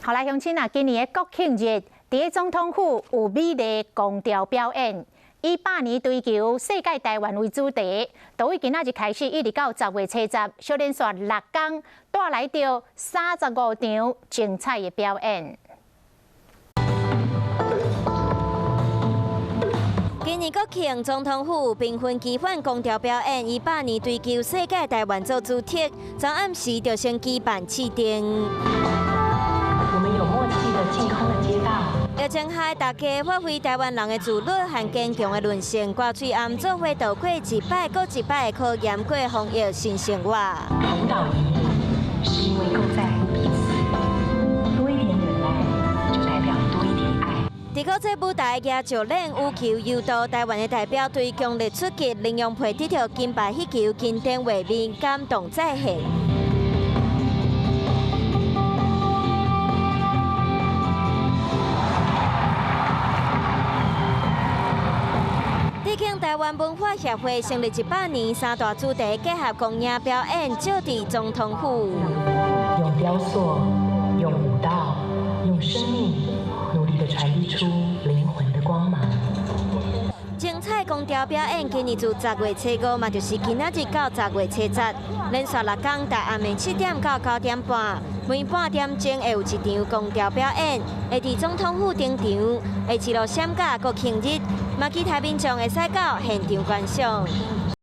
后来乡亲啊，今年的国庆日，伫总统府有美丽光雕表演，以百年追求世界台湾为主题，就以今仔日开始，一直到10月初10，小连续6天，带来着35场精彩的表演。 今年国庆，总统府缤纷奇幻光雕表演，以百年追求世界台湾做主题，早暗时就先举办试定。我们有默契的健康的街道。要将海大家发挥台湾人的自律和坚强的韧性，挂嘴暗做伙度过一摆又一摆的考验过防疫新生活。同岛一命，是因为更在乎彼此，多一点忍耐，就代表多一点爱。 伫个这舞台，野球练、羽球、柔道，台湾的代表队强力出击，林永培得到金牌迄球，经典画面，感动再现。致敬台湾文化协会成立100年，三大主题结合公益表演，就伫总统府。用雕塑，用舞蹈，用生命。 努力地传递出灵魂的光芒。精彩光雕表演今年自10月初5，嘛就是今仔日到10月初10，连续6天，在暗暝7点到9点半，每半点钟会有一场光雕表演，会伫总统府顶场，会一路闪甲国庆日，嘛其他民众会使到现场观赏。